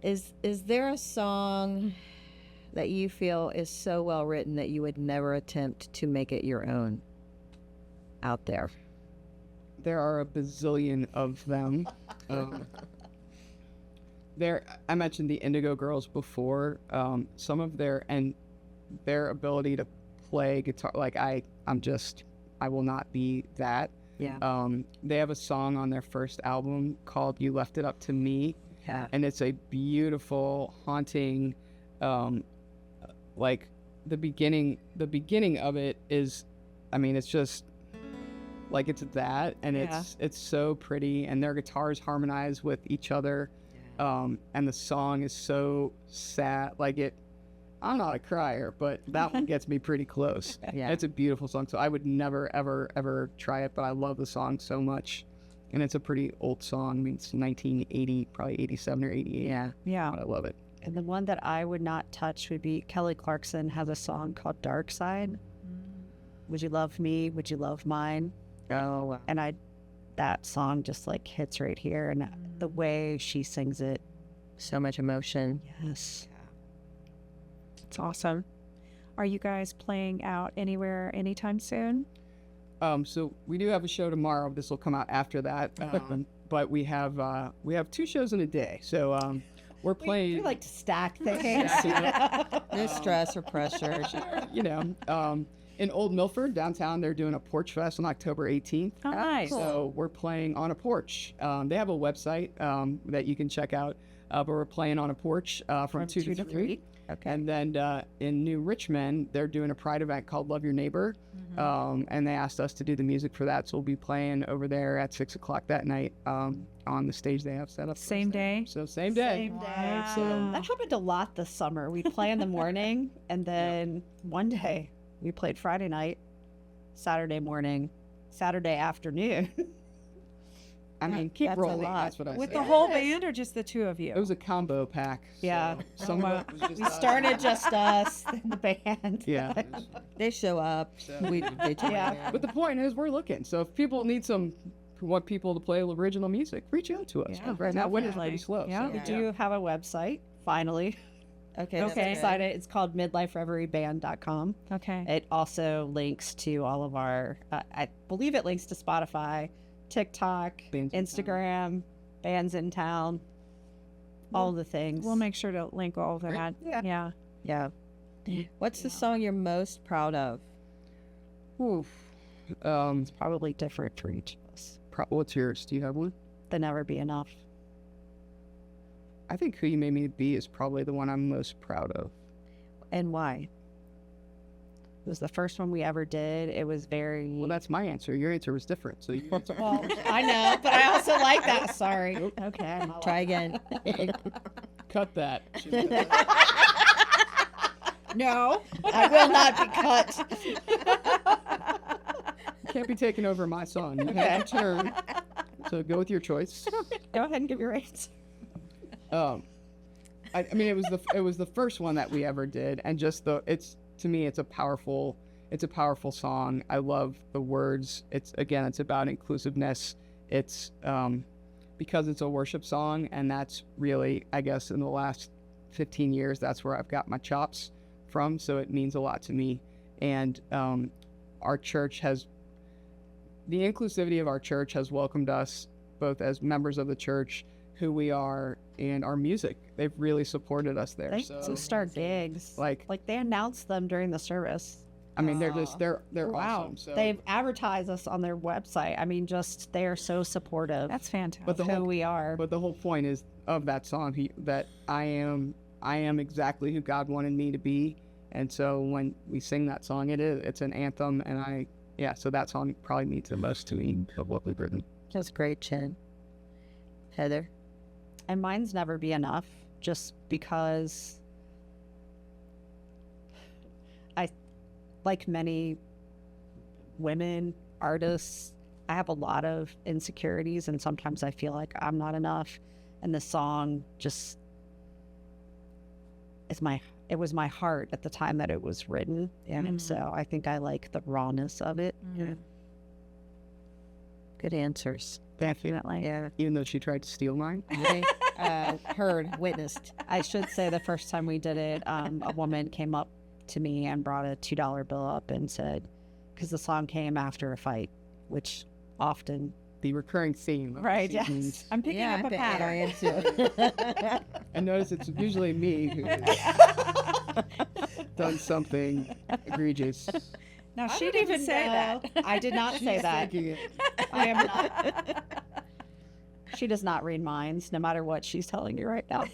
Is there a song that you feel is so well written that you would never attempt to make it your own out there? there are a bazillion of them. I mentioned the Indigo Girls before. Some of their ability to play guitar, like I will not be that. Yeah. They have a song on their first album called "You Left It Up to Me," Yeah. and it's a beautiful, haunting, like the beginning of it is, I mean, it's just like it's that, and it's so pretty, and their guitars harmonize with each other. And the song is so sad. Like I'm not a crier, but that one gets me pretty close. Yeah. It's a beautiful song. So I would never, ever, ever try it, but I love the song so much. And it's a pretty old song. I mean, it's 1980, probably 87 or 88. Yeah. Yeah. But I love it. And the one that I would not touch would be Kelly Clarkson has a song called Dark Side. Would you love me? Would you love mine? Oh, wow. And that song just like hits right here. And the way she sings it. So much emotion. Yes. It's awesome. Are you guys playing out anywhere anytime soon? So we do have a show tomorrow. This will come out after that. But we have 2 shows in a day. So we're playing. We like to stack things. No stress or pressure. In Old Milford downtown, they're doing a porch fest on October 18th. Oh, nice. So we're playing on a porch. They have a website that you can check out, but we're playing on a porch from 2 to 3. Okay. And then in New Richmond, they're doing a pride event called Love Your Neighbor, and they asked us to do the music for that. So we'll be playing over there at 6 o'clock that night on the stage they have set up. for us Same there. day? So same day. Same day. Wow. That happened a lot this summer. We'd play in the morning, and then one day we played Friday night, Saturday morning, Saturday afternoon. I mean, keep That's a rolling. lot. That's what I With say. the whole band or just the two of you? It was a combo pack. Yeah. So some of it was just We us. started just us, then the band. Yeah. They show up. They join Yeah. in. But the point is, we're looking. So if people want people to play original music, reach out to us. Yeah, Right now, winter's definitely. pretty slow. Yeah. so, We do have a website, finally. Okay. I'm that's so good. excited. It's called midlifereverieband.com. Okay. It also links to all of our, I believe it links to Spotify, TikTok, Bands in Instagram, Bands in Town, all the things. We'll make sure to link all of that. Yeah. Yeah. Yeah. What's the song you're most proud of? Oof. It's probably different for each of us. What's yours? Do you have one? The Never Be Enough. I think Who You Made Me Be is probably the one I'm most proud of. And why? It was the first one we ever did. It was very. Well, that's my answer. Your answer was different. So you Well, I know, but I also like that. Sorry. Okay. Try again. cut that. No, I will not be cut. You can't be taking over my song. You have your turn. So go with your choice. Go ahead and give your answer. I mean, it was the first one that we ever did, and just to me, it's a powerful song. I love the words. It's about inclusiveness. It's because it's a worship song, and that's really, I guess, in the last 15 years, that's where I've got my chops from. So it means a lot to me, and our church has the inclusivity of our church has welcomed us both as members of the church, who we are, and our music. They've really supported us there. They So start gigs. like they announced them during the service. I mean, they're Wow. awesome. So They've advertised us on their website. I mean, just they are so supportive That's fantastic. But the of who whole- we are. But the whole point is of that song that I am exactly who God wanted me to be. And so when we sing that song, it's an anthem, and so that song probably means the most to me of what we've written. That's great, Jen. Heather? And mine's Never Be Enough, just because I, like many women artists, I have a lot of insecurities, and sometimes I feel like I'm not enough. And the song just it was my heart at the time that it was written. Yeah. And so I think I like the rawness of it. Good answers. Definitely. Yeah. Even though she tried to steal mine. They, heard, witnessed. I should say the first time we did it, a woman came up to me and brought a $2 bill up and said, because the song came after a fight, which often. The recurring theme. of Right, the yes. seasons. I'm picking up a I pattern. am too. And notice it's usually me who done something egregious. Now, she didn't say that. I did not say that. Thinking it. I am not. She does not read minds, no matter what she's telling you right now.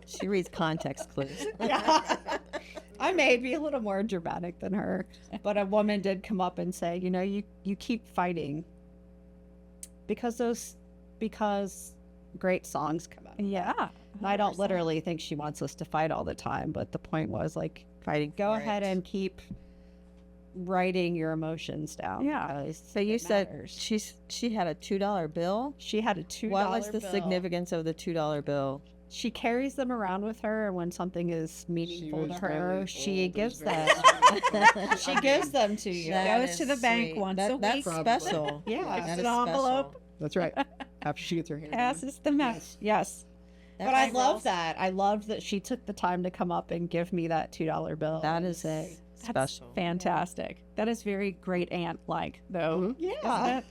She reads context clues. I may be a little more dramatic than her, but a woman did come up and say, you keep fighting because great songs come out. Yeah. And I don't literally think she wants us to fight all the time, but the point was like, Fighting go for ahead it. and keep writing your emotions down. Yeah. because So you it said matters. she had a $2 bill. She had a $2 What was the bill. significance of the $2 bill? She carries them around with her, and when something is meaningful to was her, very she old, gives was them. very- She gives them to you. That Goes is to the bank sweet. once a That's week. special. Yeah. That It's is an envelope. special. That's right. After she gets her hair done. Passes the mess. Yes. But That's I love that. I loved that she took the time to come up and give me that $2 bill. That and is say, special. Fantastic. That is very great aunt-like, though. yeah.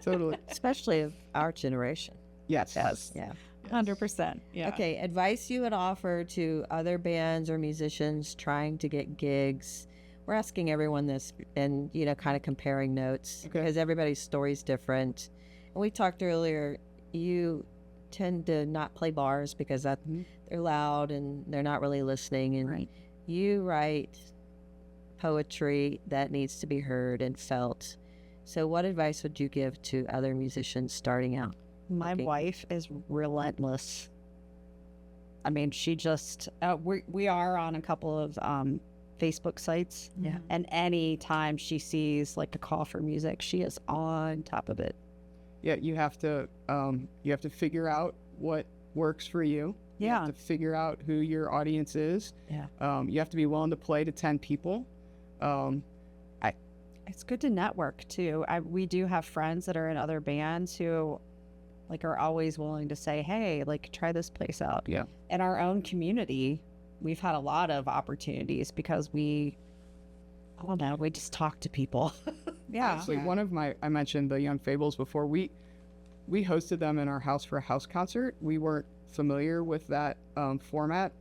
Totally. Especially of our generation. Yes. Yeah. 100%. Yeah. Okay, advice you would offer to other bands or musicians trying to get gigs. We're asking everyone this and, kind of comparing notes Okay. because everybody's story's different. And we talked earlier, you tend to not play bars because they're loud and they're not really listening. And Right. you write poetry that needs to be heard and felt. So what advice would you give to other musicians starting out? My Okay. wife is relentless. I mean, she just, we are on a couple of Facebook sites. Yeah. And any time she sees like a call for music, she is on top of it. Yeah, you have to figure out what works for you. You Yeah. have to figure out who your audience is. Yeah. You have to be willing to play to 10 people. It's good to network too. We do have friends that are in other bands who like are always willing to say, hey, like try this place out. Yeah. In our own community, we've had a lot of opportunities because we just talk to people. Yeah. Actually, I mentioned the Young Fables before. We hosted them in our house for a house concert. We weren't familiar with that format,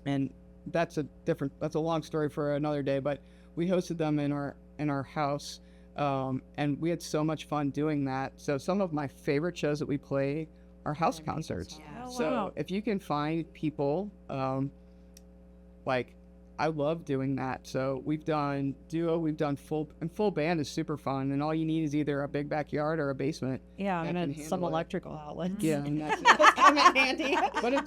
and that's a long story for another day. But we hosted them in our house, and we had so much fun doing that. So some of my favorite shows that we play are house concerts. Oh, So wow. if you can find people, I love doing that. So we've done duo, we've done full band is super fun, and all you need is either a big backyard or a basement. Yeah. I And can then some handle it. electrical outlets. Yeah, and that's it. Come in handy.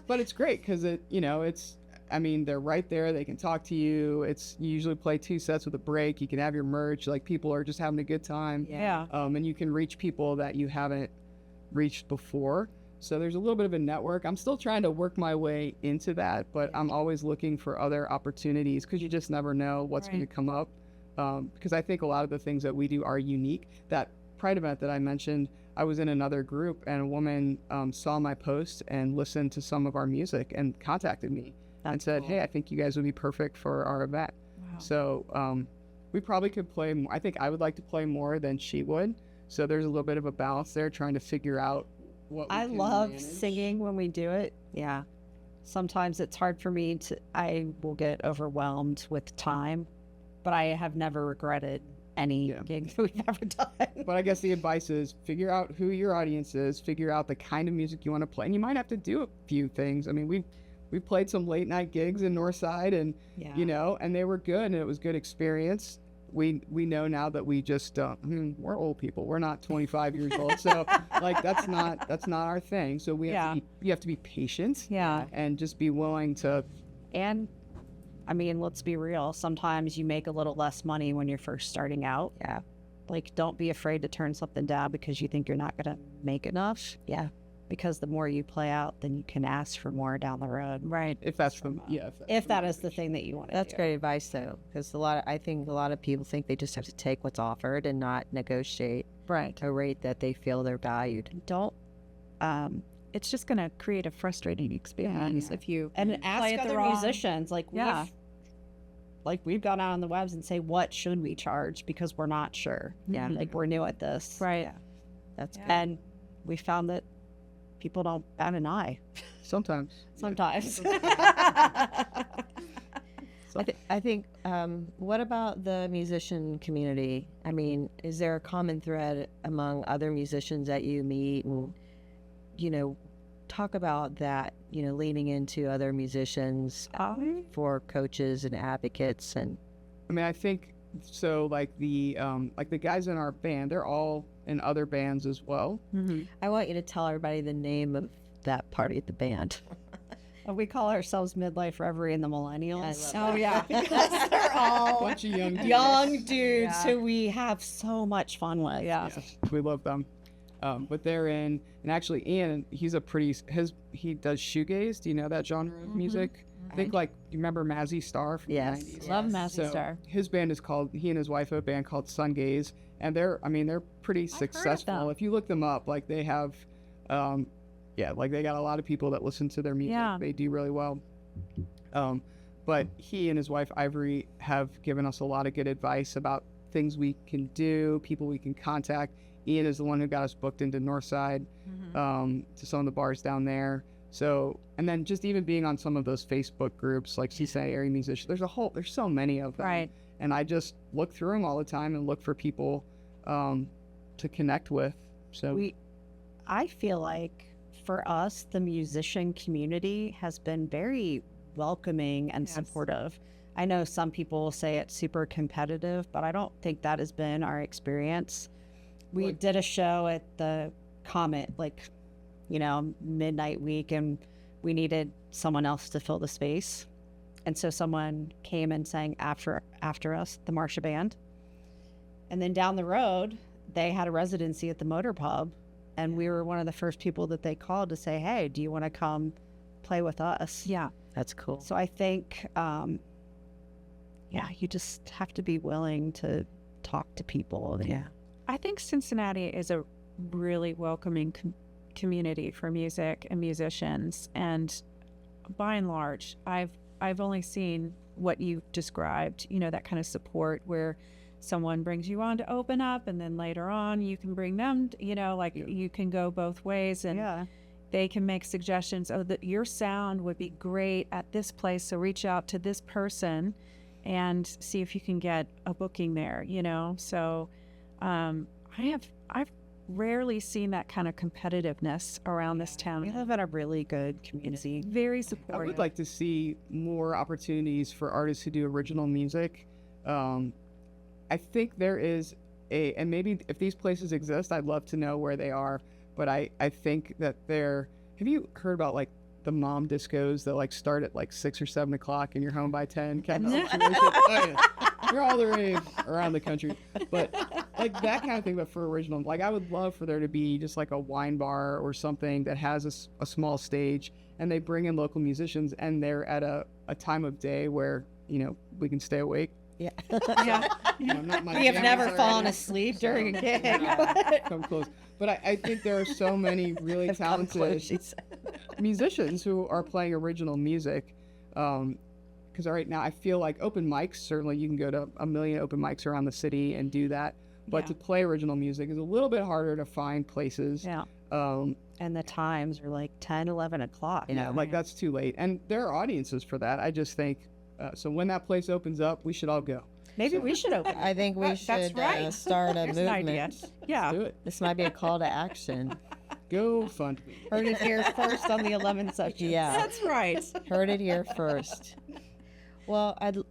but it's great because they're right there. They can talk to you. You usually play 2 sets with a break. You can have your merch. Like people are just having a good time. Yeah. And you can reach people that you haven't reached before. So there's a little bit of a network. I'm still trying to work my way into that, but I'm always looking for other opportunities because you just never know what's going to Right. come up. Because I think a lot of the things that we do are unique. That Pride event that I mentioned, I was in another group and a woman saw my post and listened to some of our music and contacted me and said, hey, I think you guys would be perfect for our event. Wow. So we probably could play more. I think I would like to play more than she would. So there's a little bit of a balance there, trying to figure out what we I can love manage. singing when we do it. Yeah. Sometimes it's hard for me I will get overwhelmed with time, but I have never regretted any gigs we've ever done. But I guess the advice is figure out who your audience is, figure out the kind of music you want to play, and you might have to do a few things. I mean, we played some late night gigs in Northside, and and they were good, and it was good experience. We know now that we just don't. We're old people. We're not 25 years old, so like that's not our thing. So you have to be patient, and just be willing to. And I mean, let's be real. Sometimes you make a little less money when you're first starting out. Yeah. Like, don't be afraid to turn something down because you think you're not going to make enough. Yeah. Because the more you play out, then you can ask for more down the road. Right. If that's If that is the thing that you want to do. That's great advice, though, because I think a lot of people think they just have to take what's offered and not negotiate a rate that they feel they're valued. Don't. It's just going to create a frustrating experience if you And ask play it the other wrong- musicians. Like, we've gone out on the webs and say, what should we charge? Because we're not sure. Yeah. Like, we're new at this. Right. That's good. And we found that people don't bat an eye. Sometimes. I think, what about the musician community? I mean, is there a common thread among other musicians that you meet and, talk about that, leaning into other musicians for coaches and advocates? And I mean, I think so. Like the guys in our band, they're all in other bands as well. I want you to tell everybody the name of that party at the band. We call ourselves Midlife Reverie and the Millennials. I love Yeah. Because they're all Bunch of young dudes who we have so much fun with. Yeah, we love them. But they're in, and actually Ian, he does shoegaze. Do you know that genre of music? I think you remember Mazzy Star from the 90s? Love Massey So Star. his band is called, he and his wife have a band called Sungaze, and they're pretty successful. them. If you look them up, like they have, they got a lot of people that listen to their music. Yeah. They do really well. But he and his wife Ivory have given us a lot of good advice about things we can do, people we can contact. Ian is the one who got us booked into Northside, to some of the bars down there. So, and then just even being on some of those Facebook groups, like Seaside Area Musicians, there's so many of them. Right. And I just look through them all the time and look for people to connect with. So I feel like for us, the musician community has been very welcoming and supportive. I know some people say it's super competitive, but I don't think that has been our experience. We did a show at the Comet, midnight week, and we needed someone else to fill the space. And so someone came and sang after us, the Marcia Band. And then down the road, they had a residency at the Motor Pub, and we were one of the first people that they called to say, hey, do you want to come play with us? Yeah. That's cool. So I think, you just have to be willing to talk to people. Yeah. I think Cincinnati is a really welcoming community for music and musicians, and by and large, I've only seen what you described. That kind of support where someone brings you on to open up, and then later on you can bring them. You can go both ways, and they can make suggestions. Oh, that your sound would be great at this place, so reach out to this person and see if you can get a booking there. So. I've rarely seen that kind of competitiveness around this town. We live in a really good community. Very I supportive. would like to see more opportunities for artists who do original music. I think there is and maybe if these places exist, I'd love to know where they are, but I think that have you heard about the mom discos that start at 6 or 7 o'clock and you're home by 10 kind of situation? They're all the rave around the country, but that kind of thing, but for original. I would love for there to be just a wine bar or something that has a small stage, and they bring in local musicians, and they're at a time of day where we can stay awake. Yeah. Not my We have jam never or fallen anything, asleep during a gig. come close. But I think there are so many really talented musicians who are playing original music, because right now I feel like open mics, certainly you can go to a million open mics around the city and do that. But to play original music is a little bit harder to find places. Yeah. And the times are like 10, 11 o'clock. Yeah, like that's too late. And there are audiences for that. I just think, so when that place opens up, we should all go. Maybe we should open. I think we should right. start a There's an idea. movement. Yeah. Do it. This might be a call to action. Go fund me. Heard it here first on the 11 session. Yeah, That's right. heard it here first. Well, I'd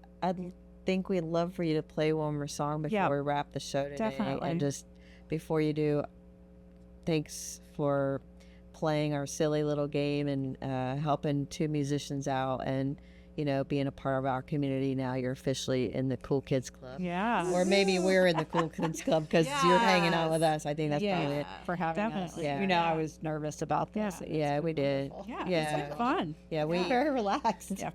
think we'd love for you to play one more song before Yeah. we wrap the show today. Definitely. And just before you do, thanks for playing our silly little game and helping two musicians out and, you know, being a part of our community. Now you're officially in the Cool Kids Club. Yeah. Or maybe we're in the Cool Kids Club because you're hanging out with us. I think that's probably it. For having us. Definitely. Yeah. You know, I was nervous about this. Yeah, we did. Yeah. Yeah. It's like fun. Yeah, we Very relaxed. Yeah.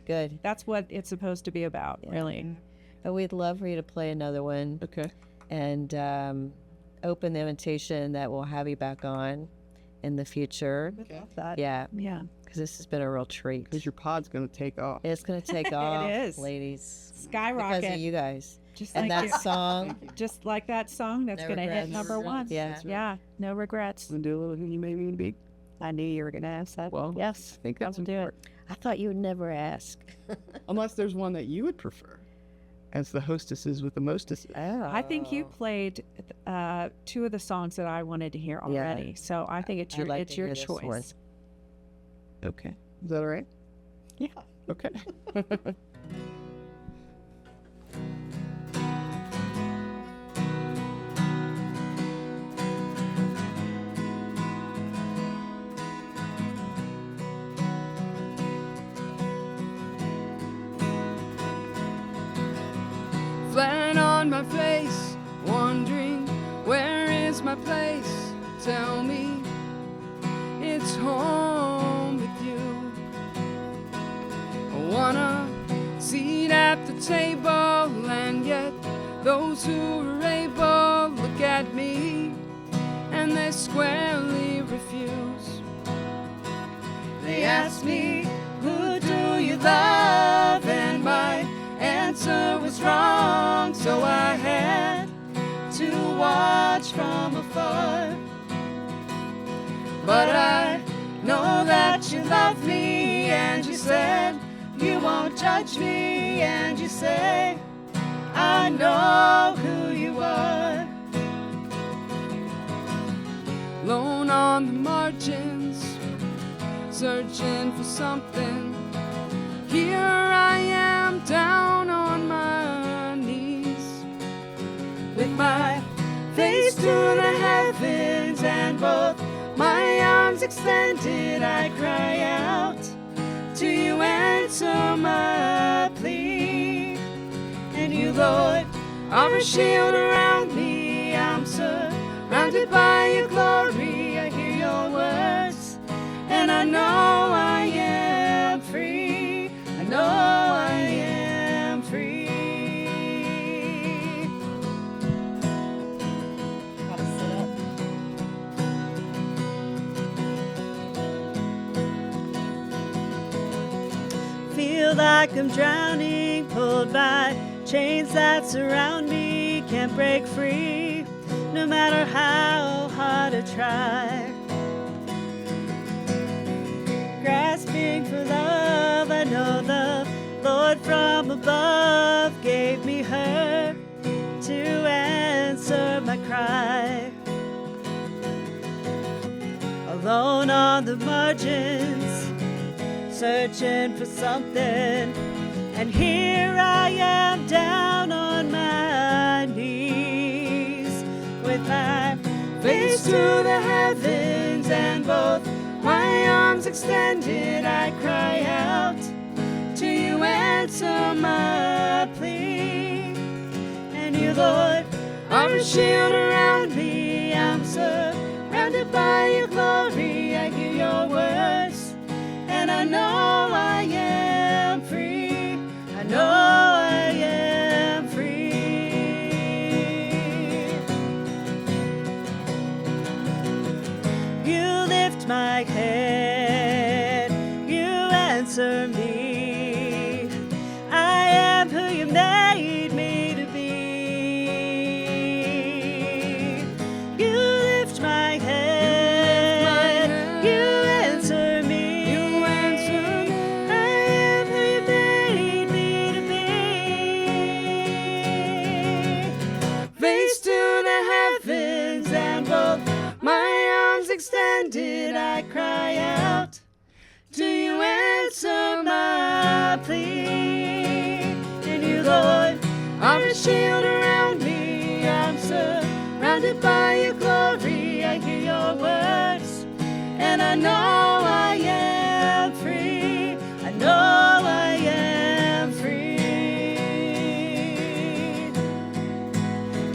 good. That's what it's supposed to be about, really. But we'd love for you to play another one Okay. and open the invitation that we'll have you back on in the future. That. Yeah, Yeah. because this has been a real treat. Because your pod's going to take off. It's going to take off, is. ladies. Skyrocket. Because of you guys. Just And like that song, just like that song that's No going to hit regrets. number one. Yeah. Yeah. No regrets. And do a little Who You Made Me to Be. I knew you were going to ask that. Well, Yes. I think that's I'll do it. important. I thought you would never ask. Unless there's one that you would prefer as the hostesses with the mostesses. I think you played two of the songs that I wanted to hear Yeah. already. So I think it's I'd your like it's to your hear this choice. one. Okay. Is that all right? Yeah. Okay. Flat on my face, wondering where is my place? Tell me it's home with you. I want a seat at the table, and yet those who are able look at me and they squarely refuse. They ask me, who do you love? And my answer was wrong, so I had to watch from afar. But I know that you love me, and you said you won't judge me, and you say I know who you are. Lone on the margins, searching for something. Here I am down on my knees, with my face to the heavens and both my arms extended. I cry out to you, answer my plea. And you, Lord, are a shield around me. I'm surrounded by your glory. I hear your words, and I know I am free. I know I am free. Gotta sit up. Feel like I'm drowning, pulled by chains that surround me. Can't break free, no matter how hard I try. Grasping for love, I know the Lord from above gave me her to answer my cry. Alone on the margins, searching for something, and here I am down on my knees, with my face to the heavens and both my arms extended. I cry out to you, answer my plea. And you, Lord, are a shield around me. I'm surrounded by your glory. I hear your words, and I know I am free. I know I am free. You lift my head, you answer me. extended, I cry out. Do you answer my plea? In you, Lord, are a shield around me. I'm surrounded by your glory. I hear your words, and I know I am free. I know I am free.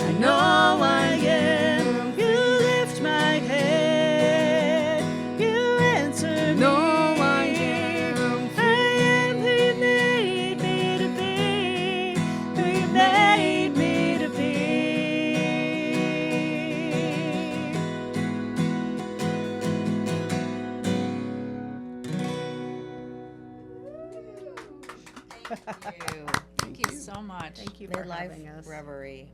I know I am. You lift my head. You answer me. No, I am I am who you made me to be. Who you made me to be. Thank you so much. Thank you for having Midlife us. Reverie.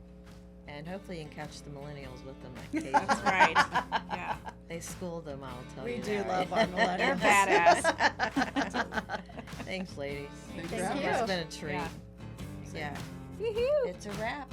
And hopefully you can catch the millennials with them occasionally. That's right. Yeah. They school them, I'll tell We you. do that. love our They're millennials. badass. Thanks, ladies. Thanks Thank for having you. us. It's been a treat. Yeah. Yeah. Woohoo. It's a wrap.